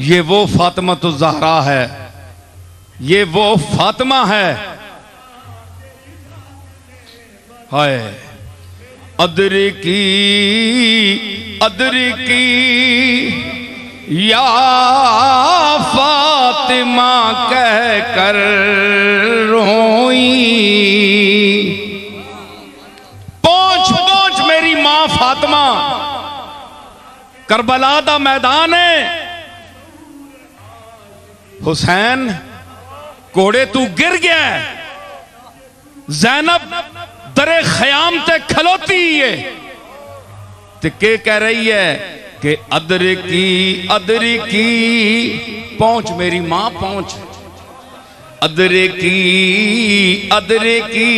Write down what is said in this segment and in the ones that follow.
ये वो फातिमा तो ज़हरा है, ये वो फातिमा है। हाय अदरिकी अदरिकी या फातिमा कह कर रोई। पहुंच पहुंच मेरी मां फातिमा, करबला दा मैदान है। हुसैन घोड़े तू गिर गया, जैनब दरे खयाम ते खलोती है ते के कह रही है कि अदरिकी अदरिकी, पहुंच मेरी मां पहुंच। अदरिकी अदरिकी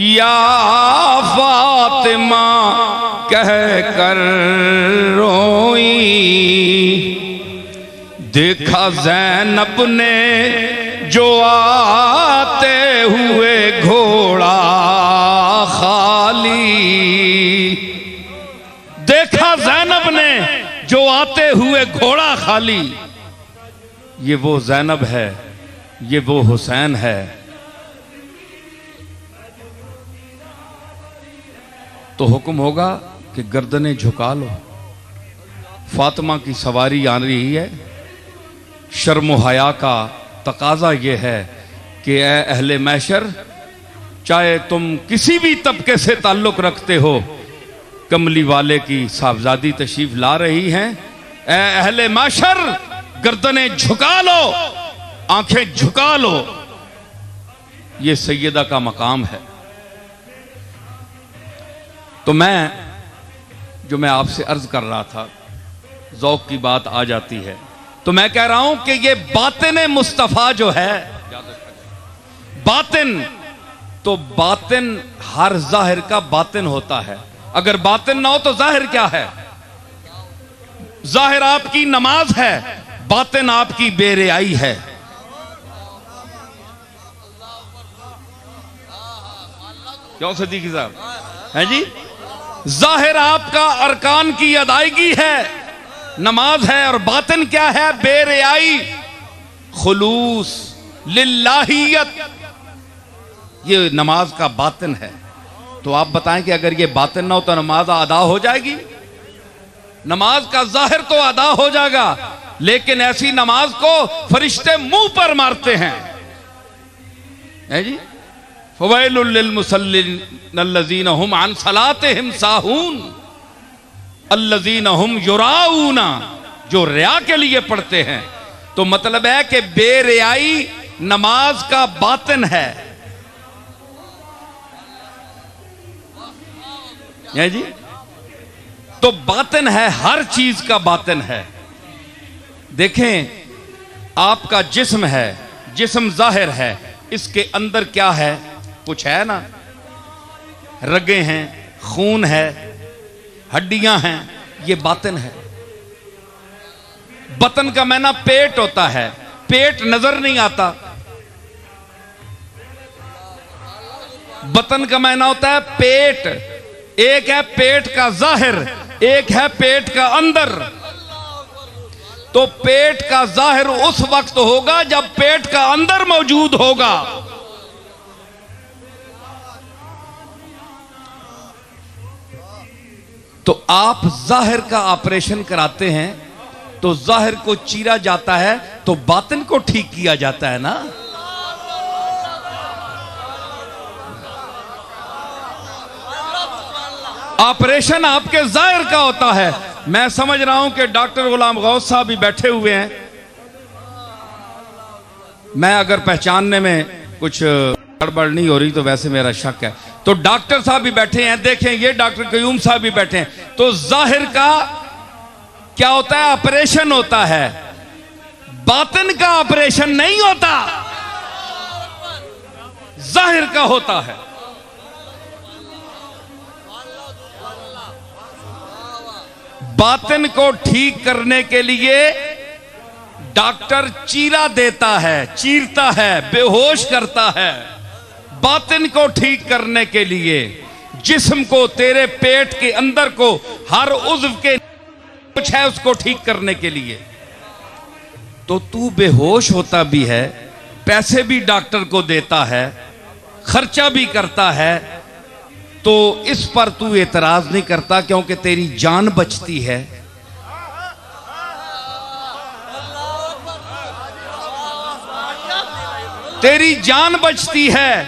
या फातिमा कह कर रोई। देखा ज़ैनब ने जो आते हुए घोड़ा खाली, देखा ज़ैनब ने जो आते हुए घोड़ा खाली। ये वो ज़ैनब है, ये वो हुसैन है। तो हुक्म होगा कि गर्दनें झुका लो। फातिमा की सवारी आ रही है। शर्म हया का तकाजा यह है कि ए अहले मैशर, चाहे तुम किसी भी तबके से ताल्लुक रखते हो, कमली वाले की साहबजादी तशरीफ ला रही हैं। ए अहले मैशर, गर्दनें झुका लो, आंखें झुका लो। ये सैयदा का मकाम है। तो मैं आपसे अर्ज कर रहा था, ज़ौक़ की बात आ जाती है तो मैं कह रहा हूं कि ये बातिन मुस्तफ़ा जो है, बातिन तो बातिन हर जाहिर का बातिन होता है। अगर बातिन ना हो तो जाहिर क्या है? जाहिर आपकी नमाज है, बातिन आपकी बेरियाई है। क्यों सिद्दीकी साहब है जी? जाहिर आपका अरकान की अदायगी है, नमाज है, और बातिन क्या है? बेरियाई, खुलूस, लिल्लाहियत। ये नमाज का बातिन है। तो आप बताएं कि अगर ये बातिन ना हो तो नमाज अदा हो जाएगी? नमाज का जाहिर तो अदा हो जाएगा, लेकिन ऐसी नमाज को फरिश्ते मुंह पर मारते हैं, है जी? फवैलुल लिल मुसल्लिन अल्लज़ीना हुम अन सलातिहिम साहून अल्लज़ीना हुम युराऊना, जो रिया के लिए पढ़ते हैं। तो मतलब है कि बेरियाई नमाज का बातिन है जी? तो बातिन है, हर चीज का बातिन है। देखें, आपका जिस्म है, जिस्म जाहिर है, इसके अंदर क्या है? कुछ है ना? रगे हैं, खून है, हड्डियां हैं, ये बातिन है। बतन का मैना पेट होता है, पेट नजर नहीं आता। बतन का मैना होता है पेट। एक है पेट का जाहिर, एक है पेट का अंदर। तो पेट का जाहिर उस वक्त होगा जब पेट का अंदर मौजूद होगा। तो आप जाहिर का ऑपरेशन कराते हैं तो जाहिर को चीरा जाता है, तो बातिन को ठीक किया जाता है ना। ऑपरेशन आपके जाहिर का होता है। मैं समझ रहा हूं कि डॉक्टर गुलाम गौस साहब भी बैठे हुए हैं। मैं अगर पहचानने में कुछ गड़बड़ नहीं हो रही तो वैसे मेरा शक है। तो डॉक्टर साहब भी बैठे हैं, देखें ये डॉक्टर कयूम साहब भी बैठे हैं। तो जाहिर का क्या होता है? ऑपरेशन होता है। बातिन का ऑपरेशन नहीं होता, जाहिर का होता है। बातिन को ठीक करने के लिए डॉक्टर चीरा देता है, चीरता है, बेहोश करता है। बातिन को ठीक करने के लिए, जिस्म को, तेरे पेट के अंदर को, हर उज़्व के कुछ है उसको ठीक करने के लिए। तो तू बेहोश होता भी है, पैसे भी डॉक्टर को देता है, खर्चा भी करता है, तो इस पर तू एतराज नहीं करता क्योंकि तेरी जान बचती है। तेरी जान बचती है,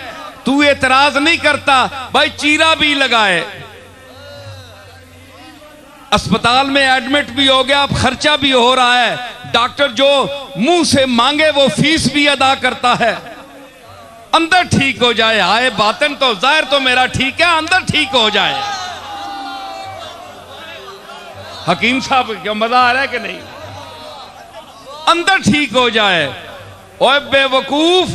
तू एतराज नहीं करता। भाई चीरा भी लगाए, अस्पताल में एडमिट भी हो गया, अब खर्चा भी हो रहा है, डॉक्टर जो मुंह से मांगे वो फीस भी अदा करता है। अंदर ठीक हो जाए, आए बातन तो जाहिर तो मेरा ठीक है, अंदर ठीक हो जाए। हकीम साहब क्यों मजा आ रहा है कि नहीं? अंदर ठीक हो जाए। ओए बेवकूफ,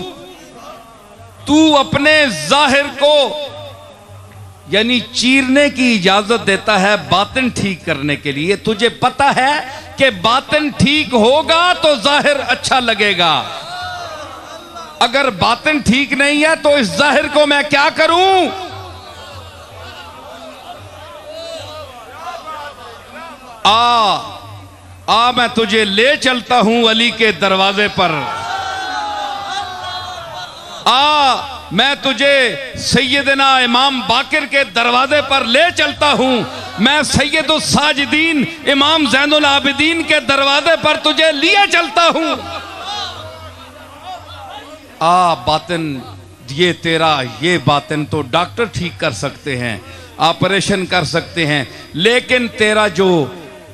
तू अपने जाहिर को यानी चीरने की इजाजत देता है बातिन ठीक करने के लिए। तुझे पता है कि बातिन ठीक होगा तो जाहिर अच्छा लगेगा, अगर बातिन ठीक नहीं है तो इस जाहिर को मैं क्या करूं? आ मैं तुझे ले चलता हूं अली के दरवाजे पर। मैं तुझे सैयदना इमाम बाकिर के दरवाजे पर ले चलता हूं। मैं सैयदुस साजिदीन इमाम ज़ैनुल आबिदीन के दरवाजे पर तुझे लिए चलता हूं। बातिन ये तेरा ये बातिन तो डॉक्टर ठीक कर सकते हैं, ऑपरेशन कर सकते हैं, लेकिन तेरा जो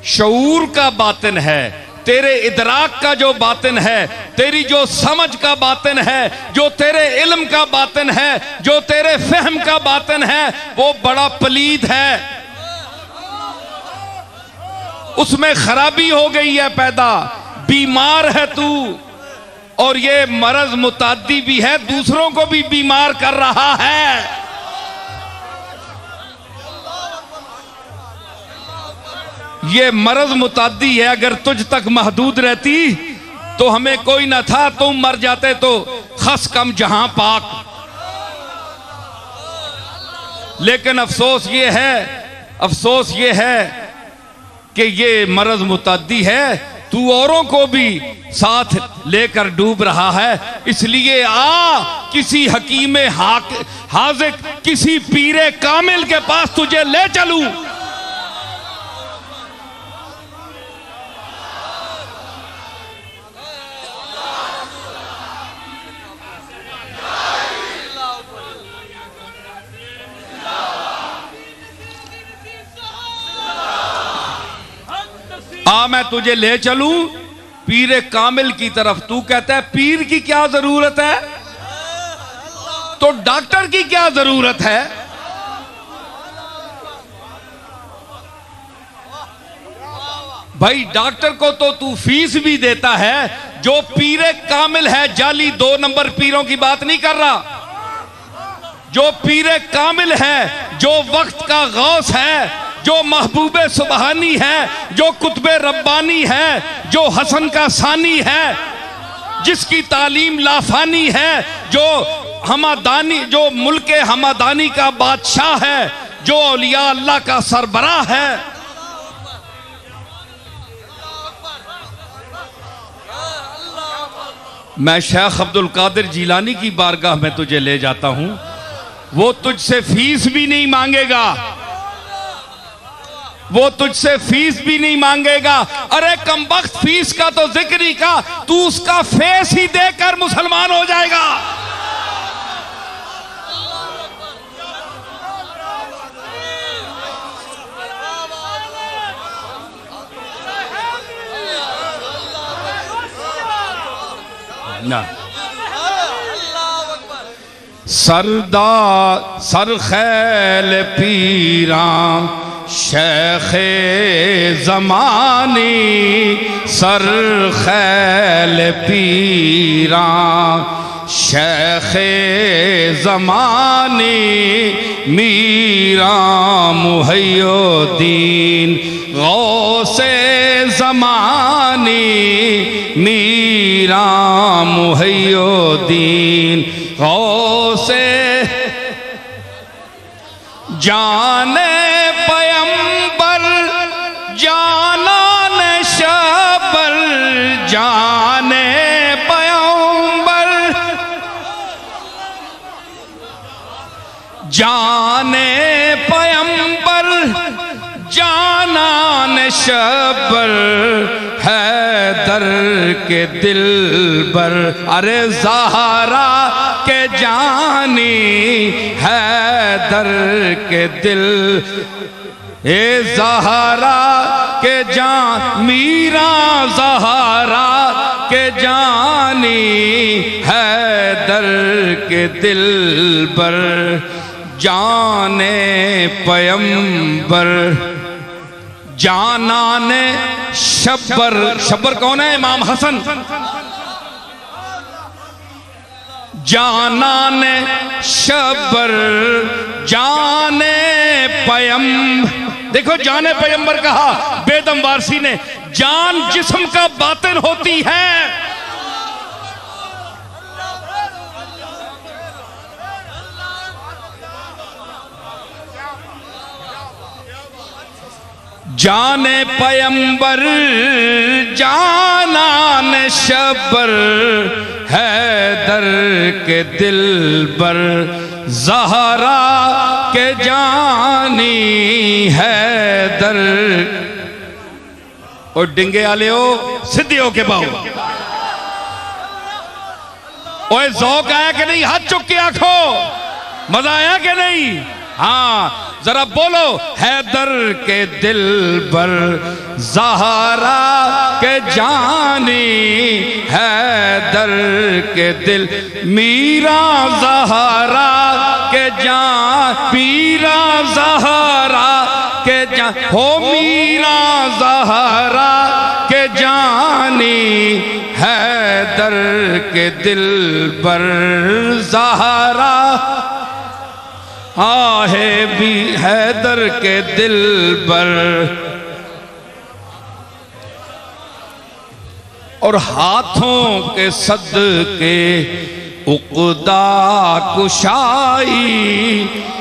शऊर का बातिन है, तेरे इदराक का जो बातिन है, तेरी जो समझ का बातिन है, जो तेरे इल्म का बातिन है, जो तेरे फहम का बातिन है, वो बड़ा पलीद है। उसमें खराबी हो गई है पैदा, बीमार है तू, और ये मरज मुताद्दी भी है, दूसरों को भी बीमार कर रहा है। ये मरज मुताद्दी है, अगर तुझ तक महदूद रहती तो हमें कोई ना था, तुम मर जाते तो खस कम जहां पाक। लेकिन अफसोस ये है कि ये मरज मुताद्दी है, तू औरों को भी साथ लेकर डूब रहा है। इसलिए किसी हकीमे हाज़िक, किसी पीरे कामिल के पास तुझे ले चलूं। मैं तुझे ले चलूं पीरे कामिल की तरफ। तू कहता है पीर की क्या जरूरत है, तो डॉक्टर की क्या जरूरत है? भाई डॉक्टर को तो तू फीस भी देता है, जो पीरे कामिल है, जाली 2 नंबर पीरों की बात नहीं कर रहा। जो पीरे कामिल है, जो वक्त का गौस है, जो महबूबे सुबहानी है, जो कुतबे रब्बानी है, जो हसन का सानी है, जिसकी तालीम लाफानी है, जो हमादानी, जो मुल्के हमादानी का बादशाह है, जो औलिया अल्लाह का सरबराह है। मैं शेख अब्दुल कादिर जिलानी की बारगाह में तुझे ले जाता हूं, वो तुझसे फीस भी नहीं मांगेगा, वो तुझसे फीस भी नहीं मांगेगा। अरे कमबख्त, फीस का तो जिक्र ही का, तू उसका फेस ही देकर मुसलमान हो जाएगा। ना सरखैल पीरा शेखे ज़मानी, सरखैल पीरा शेखे ज़मानी, मीरा मुहय्यिद्दीन गौसे ज़मानी, मीरा मुहय्यिद्दीन गौसे जाने पयंबर, जानान शबर, जाने पैगंबर, जाने पैगंबर, जानान शबर, हैदर के दिल बर। अरे ज़हरा के जानी हैदर के दिल, ए ज़हरा के जान, मीरा ज़हरा के जानी हैदर के दिल बर, जाने पैगंबर, जानाने शब्बर। शब्बर कौन है? इमाम हसन। जानाने शब्बर, जाने पैगंबर। देखो जाने पैगंबर कहा बेदम वारसी ने। जान जिस्म का बातिन होती है, जाने पैगंबर, जानान शबर, हैदर के दिल बर, ज़हरा के जानी हैदर। और डिंगे आले हो सिद्धि हो के बाओ। ओए ज़ौक़ आया कि नहीं? हाथ चुक के आंखो, मजा आया कि नहीं? हाँ जरा बोलो। हैदर के दिल बर, ज़हरा के जानी हैदर के दिल, मीरा ज़हरा के जान, मीरा ज़हरा के जान, हो मीरा ज़हरा के जानी हैदर के दिल बर, ज़हरा आहे भी हैदर के दिल पर। और हाथों के सदके उक़दा कुशाई,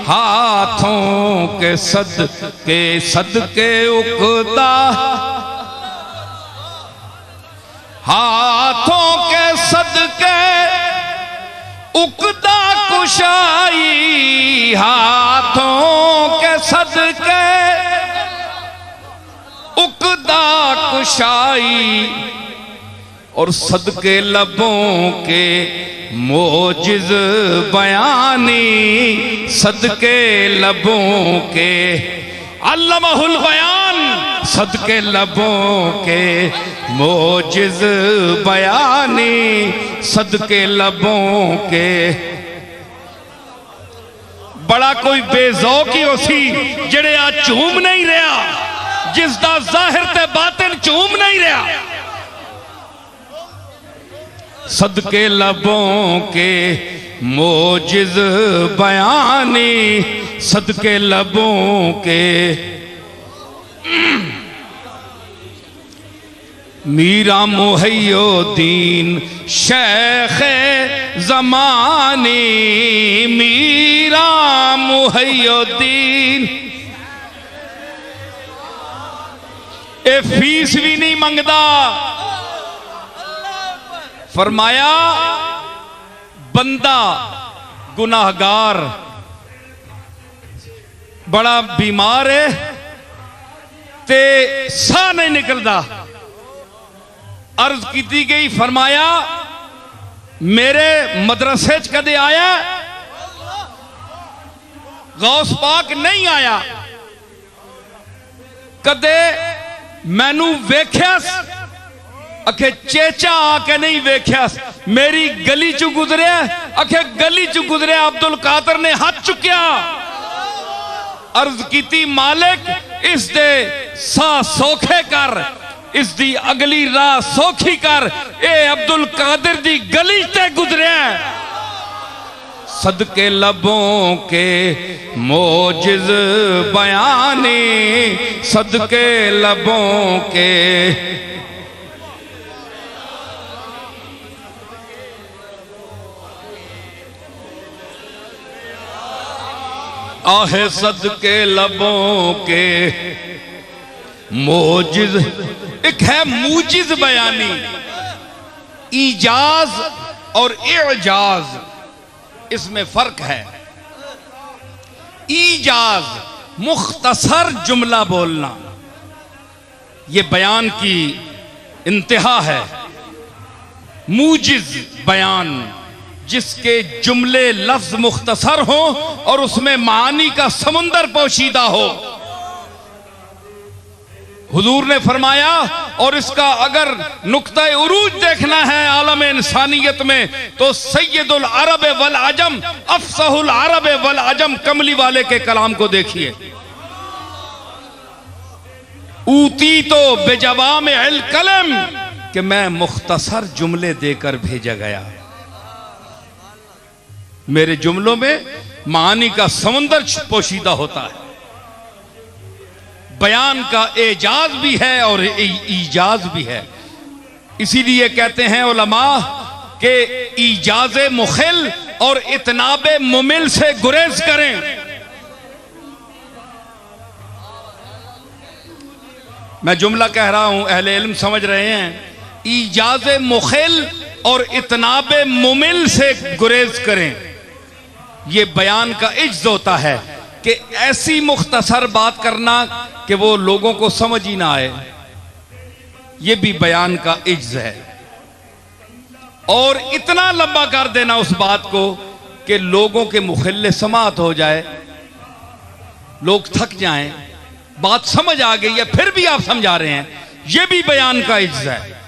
हाथों के सदके, सदके उक़दा, हाथों के सदके उक़दा कुशाई, हाथों के सदके उक़दा कुशाई। और सदके लबों के मोजिज़ बयानी, सदके लबों के अल्लमहुल बयान, सदके लबों के मोजिज़ बयानी, सदके लबों के। बड़ा कोई बेज़ौकी उसी जेड़े आ झूम नहीं रहा, जिसदा ज़ाहिर ते बातिन झूम नहीं रहा। सदके लबों के मोजिज़ बयानी, सदके लबों के। मीरा मुहैयुद्दीन शेख ज़मानी, मीरा मुहैयुद्दीन। ए फीस भी नहीं मंगदा। फरमाया बंदा गुनाहगार बड़ा बीमार है ते साह नहीं निकलता। अर्ज की गई, फरमाया मेरे मदरसे च कदे आया? गौस पाक नहीं आया। कदे मैनू वेख्या? अखे चेचा आके नहीं वेख्या। मेरी गली चु गुजरिया? अखे गली चु गुजरिया। अब्दुल कादर ने हाथ चुकिया। अर्ज की मालिक इस दे सा सौखे कर, इस दी अगली राह सौखी कर। ए अब्दुल कादिर दी गली ते गुजरिया। सदके लबों के मोजिज़ बयानी, सदके लबों के। आहे सदके लबों के मोजिज़। एक है मूजिज़ बयानी, ईजाज और इजाज, इसमें फर्क है। ईजाज मुख्तसर जुमला बोलना, यह बयान की इंतहा है। मूजिज बयान, जिसके जुमले लफ्ज मुख्तसर हो और उसमें मानी का समुंदर पोशीदा हो। हुजूर ने फरमाया, और इसका अगर नुक्ता उरूज देखना है आलम इंसानियत में, तो सैयदुल अरब वल अजम, अफसहुल अरब वल अजम कमली वाले के कलाम को देखिए। ऊती तो बेजवाम अल कलम, कि मैं मुख्तसर जुमले देकर भेजा गया। मेरे जुमलों में मानी का समंदर पोशीदा होता है। बयान का एजाज भी है और ईजाज भी है। इसीलिए कहते हैं उलमा के ईजाज मुखिल और इतनाब मुमिल से गुरेज करें। मैं जुमला कह रहा हूं, अहले इल्म समझ रहे हैं। ईजाज मुखिल और इतनाब मुमिल से गुरेज करें। यह बयान का इज्ज होता है कि ऐसी मुख्तसर बात करना कि वो लोगों को समझ ही ना आए, यह भी बयान का इज्ज है। और इतना लंबा कर देना उस बात को कि लोगों के मुखिल्ले समात हो जाए, लोग थक जाएं, बात समझ आ गई है फिर भी आप समझा रहे हैं, यह भी बयान का इज्ज है।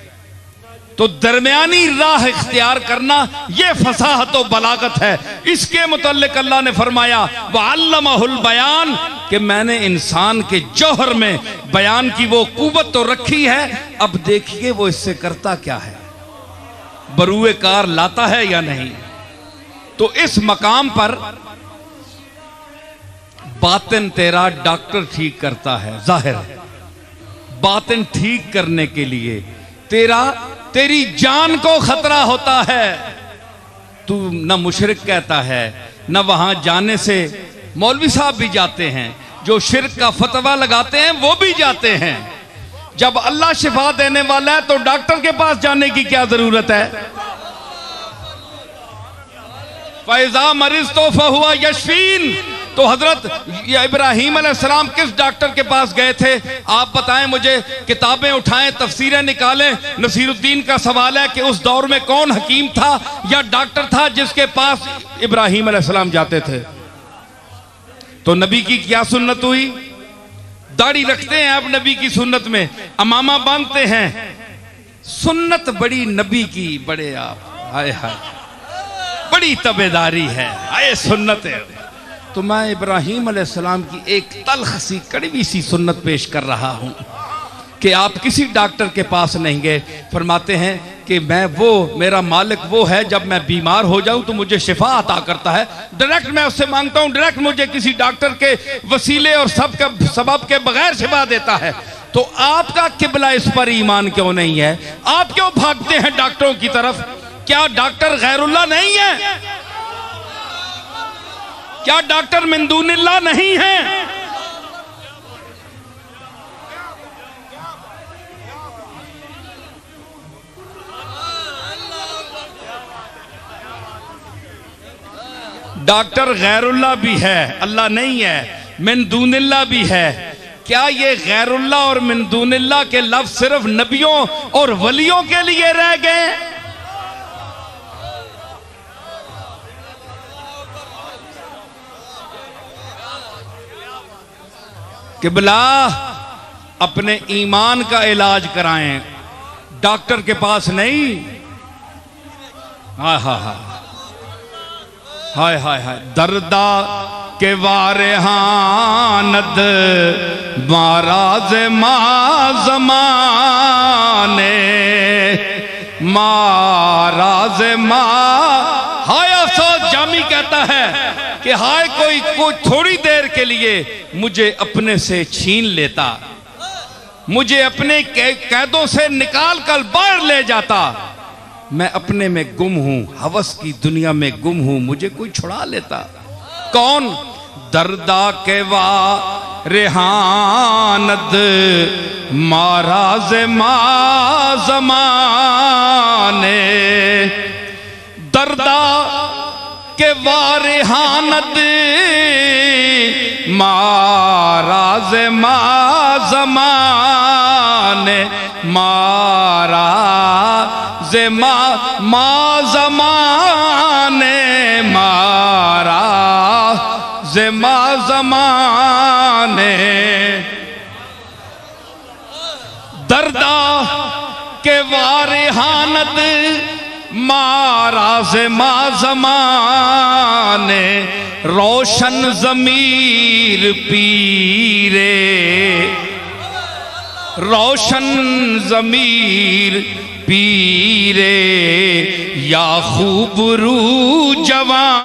तो दरमियानी राह इख्तियार करना, यह फसाहत और बलागत है। इसके मुतल्लिक अल्लाह ने फरमाया, वअल्लमहुल बयान, कि मैंने इंसान के जौहर में बयान की वो कुव्वत तो रखी है, अब देखिए वो इससे करता क्या है, बरूए कार लाता है या नहीं। तो इस मकाम पर बातिन तेरा डॉक्टर ठीक करता है, जाहिर है। बातिन ठीक करने के लिए तेरी जान को खतरा होता है। तू न मुशरिक कहता है, न वहां जाने से मौलवी साहब भी जाते हैं, जो शिर्क का फतवा लगाते हैं वो भी जाते हैं। जब अल्लाह शिफा देने वाला है तो डॉक्टर के पास जाने की क्या जरूरत है। फैजा मरीज तो फहुआ यशफीन, तो हजरत इब्राहीम अलैहिस्सलाम किस डॉक्टर के पास गए थे आप बताएं मुझे। किताबें उठाएं, तफसीरें निकालें। नसीरुद्दीन का सवाल है कि उस दौर में कौन हकीम था या डॉक्टर था जिसके पास इब्राहीम अलैहिस्सलाम जाते थे। तो नबी की क्या सुन्नत हुई, दाढ़ी रखते हैं आप नबी की सुन्नत में, अमामा बांधते हैं, सुन्नत बड़ी नबी की, बड़े आप हाय हाय बड़ी तबेदारी है, आए सुन्नत है। तो मैं इब्राहीम अलैहिस्सलाम की एक तल्ख सी कड़वी सी सुन्नत पेश कर रहा हूं कि आप किसी डॉक्टर के पास नहीं गए। फरमाते हैं कि मैं वो, मेरा मालिक वो है, जब मैं बीमार हो जाऊं तो मुझे शिफा अता करता है, डायरेक्ट मैं उससे मांगता हूं, डायरेक्ट मुझे किसी डॉक्टर के वसीले और सबब के बगैर शिफा देता है। तो आपका किबला इस पर ईमान क्यों नहीं है? आप क्यों भागते हैं डॉक्टरों की तरफ? क्या डॉक्टर गैरुल्लाह नहीं है? क्या डॉक्टर मिन दूनिल्लाह नहीं है? डॉक्टर गैरुल्लाह भी है, अल्लाह नहीं है, मिन दूनिल्लाह भी है। क्या ये गैरुल्लाह और मिन दूनिल्लाह के लफ्ज सिर्फ नबियों और वलियों के लिए रह गए? किबला अपने ईमान का इलाज कराएं, डॉक्टर के पास नहीं। हा हा हा हाय हाय हाय दर्दा के वारे हानद माराज मा जमाने माराज मा। हाय अफसोस, जामी कहता है कि हाय कोई थोड़ी देर के लिए मुझे अपने से छीन लेता, मुझे अपने कैदों से निकाल कर बाहर ले जाता। मैं अपने में गुम हूं, हवस की दुनिया में गुम हूं, मुझे कोई छुड़ा लेता। कौन? दर्दा के वा रेहानद महाराज मा जमाने, दर्दा के वा रेहानद महाराज मा जमाने, महाराज मा जमाने, महाराज मा जमाने। दर्दा के वारिहानद महाराज मा जमाने, रोशन जमीर पीरे, रोशन जमीर पीरे, या खूब रू जवान।